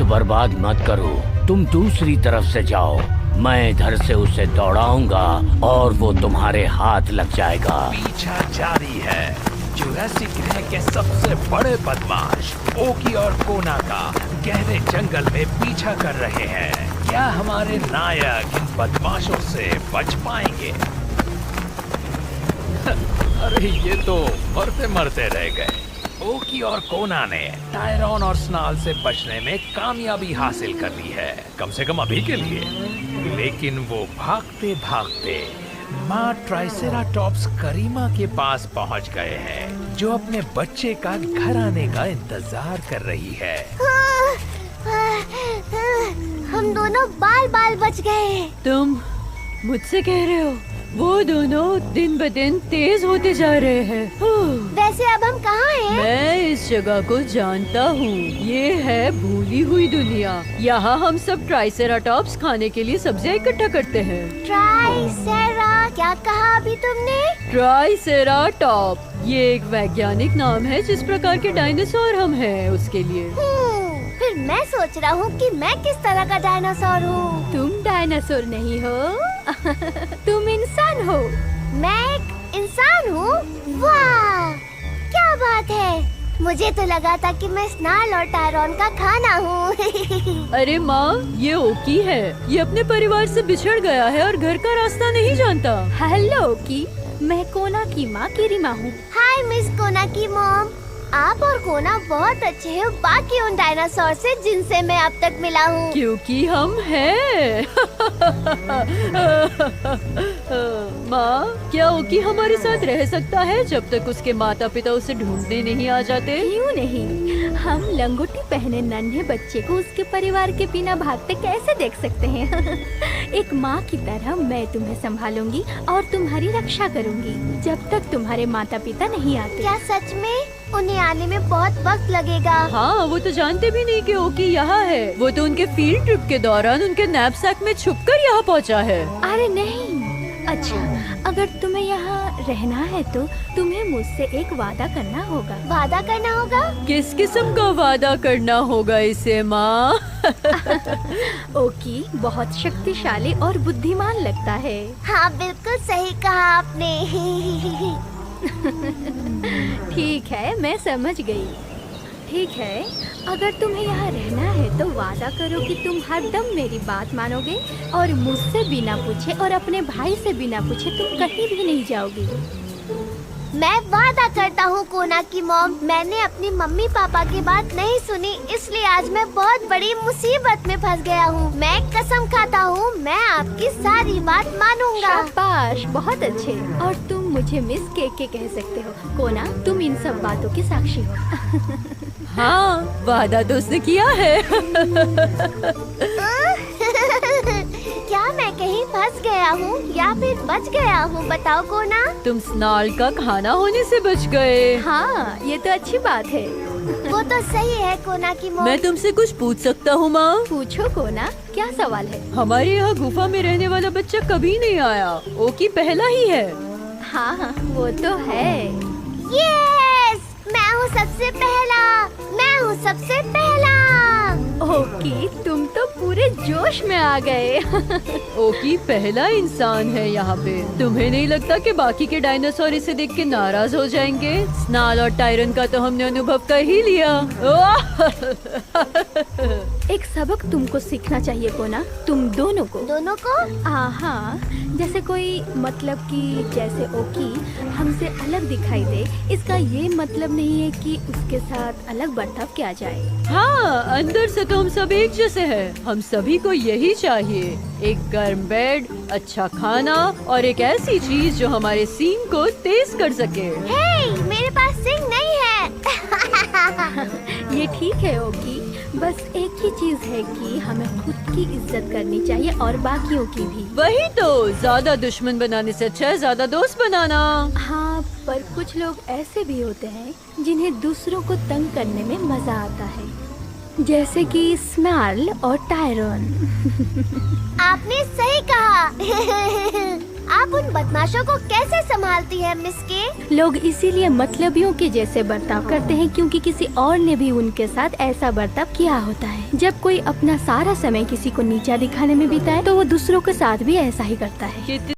बर्बाद मत करो। तुम दूसरी तरफ से जाओ, मैं इधर से उसे दौड़ाऊंगा और वो तुम्हारे हाथ लग जाएगा। पीछा जारी है। जुरासिक ग्रह के सबसे बड़े बदमाश ओकी और कोना का गहरे जंगल में पीछा कर रहे हैं। क्या हमारे नायक इन बदमाशों से बच पाएंगे? अरे ये तो मरते मरते रह गए। ओकी और कोना ने टायरॉन और स्नाल से बचने में कामयाबी हासिल कर ली है, कम से कम अभी के लिए। लेकिन वो भागते भागते माँ ट्राइसेराटॉप्स करीमा के पास पहुंच गए हैं, जो अपने बच्चे का घर आने का इंतजार कर रही है। हम दोनों बाल बाल बच गए। तुम मुझसे कह रहे हो? वो दोनों दिन ब दिन तेज होते जा रहे हैं। वैसे अब हम कहाँ हैं? मैं इस जगह को जानता हूँ। ये है भूली हुई दुनिया। यहाँ हम सब ट्राइसेराटॉप्स खाने के लिए सब्जियाँ इकट्ठा करते हैं। ट्राइसेरा, क्या कहा अभी तुमने? ट्राइसेराटॉप ये एक वैज्ञानिक नाम है जिस प्रकार के डायनासोर हम हैं उसके लिए। फिर मैं सोच रहा हूँ कि मैं किस तरह का डायनासोर हूँ। तुम डायनासोर नहीं हो तुम इंसान हो। मैं एक इंसान हूँ? वाह, क्या बात है। मुझे तो लगा था कि मैं स्नाल और टायरॉन का खाना हूँ। अरे माँ, ये ओकी है। ये अपने परिवार से बिछड़ गया है और घर का रास्ता नहीं जानता। हेलो ओकी, मैं कोना की माँ किरिमा हूँ। हाय मिस कोना की मॉम। आप और कोना बहुत अच्छे हैं बाकी उन डायनासोर से जिनसे मैं अब तक मिला हूँ। क्योंकि हम हैं। माँ, क्या ओकी हमारे साथ रह सकता है जब तक उसके माता पिता उसे ढूंढने नहीं आ जाते? क्यों नहीं, हम लंगोटी पहने नन्हे बच्चे को उसके परिवार के बिना भागते कैसे देख सकते हैं। एक माँ की तरह मैं तुम्हें संभालूंगी और तुम्हारी रक्षा करूंगी जब तक तुम्हारे माता पिता नहीं आते। क्या सच में? उन्हें आने में बहुत वक्त लगेगा। हाँ, वो तो जानते भी नहीं कि ओकी यहाँ है। वो तो उनके फील्ड ट्रिप के दौरान उनके नैपसैक में छुपकर यहाँ पहुँचा है। अरे नहीं। अच्छा, अगर तुम्हें यहाँ रहना है तो तुम्हें मुझसे एक वादा करना होगा। वादा करना होगा? किस किस्म का वादा करना होगा इसे माँ? ओकी बहुत शक्तिशाली और बुद्धिमान लगता है। हाँ, बिल्कुल सही कहा आपने। ठीक है, मैं समझ गई। ठीक है, अगर तुम्हें यहाँ रहना है तो वादा करो कि तुम हरदम मेरी बात मानोगे और मुझसे बिना पूछे और अपने भाई से बिना पूछे तुम कहीं भी नहीं जाओगी। मैं वादा करता हूँ कोना की मॉम। मैंने अपनी मम्मी पापा की बात नहीं सुनी, इसलिए आज मैं बहुत बड़ी मुसीबत में फंस गया हूँ। मैं कसम खाता हूँ मैं आपकी सारी बात मानूंगा। शाबाश, बहुत अच्छे। और तुम मुझे मिस के कह सकते हो। कोना, तुम इन सब बातों की साक्षी हो। हाँ, वादा तो उसने किया है। क्या मैं कहीं फंस गया हूँ या फिर बच गया हूँ? बताओ कोना। तुम स्नाल का खाना होने से बच गए। हाँ, ये तो अच्छी बात है। वो तो सही है कोना की मॉम। मैं तुमसे कुछ पूछ सकता हूँ माँ? पूछो कोना, क्या सवाल है? हमारे यहाँ गुफा में रहने वाला बच्चा कभी नहीं आया। ओकी पहला ही है। हाँ, वो तो है। यस, मैं हूँ सबसे पहला। मैं हूँ सबसे पहला। ओकी, तुम तो पूरे जोश में आ गए। ओकी पहला इंसान है यहाँ पे। तुम्हें नहीं लगता कि बाकी के डायनासोर इसे देख के नाराज हो जाएंगे? स्नाल और टायरन का तो हमने अनुभव कर ही लिया। एक सबक तुमको सीखना चाहिए कोना, तुम दोनों को। दोनों को? हाँ, जैसे कोई मतलब कि जैसे ओकी हमसे अलग दिखाई दे, इसका ये मतलब नहीं है कि उसके साथ अलग बर्ताव किया जाए। हाँ, अंदर से तो हम सब एक जैसे हैं। हम सभी को यही चाहिए, एक गर्म बेड, अच्छा खाना और एक ऐसी चीज जो हमारे सींग को तेज कर सके। हे, मेरे पास सिंग नहीं है। ये ठीक है ओकी, बस एक ही चीज है कि हमें खुद की इज्जत करनी चाहिए और बाकियों की भी। वही तो, ज्यादा दुश्मन बनाने से अच्छा है ज्यादा दोस्त बनाना। हाँ, पर कुछ लोग ऐसे भी होते हैं जिन्हें दूसरों को तंग करने में मजा आता है, जैसे कि स्नाल और टायरन। आपने सही कहा। आप उन बदमाशों को कैसे संभालती हैं मिस के? लोग इसीलिए मतलबियों के जैसे बर्ताव करते हैं क्योंकि किसी और ने भी उनके साथ ऐसा बर्ताव किया होता है। जब कोई अपना सारा समय किसी को नीचा दिखाने में बिताए तो वो दूसरों के साथ भी ऐसा ही करता है।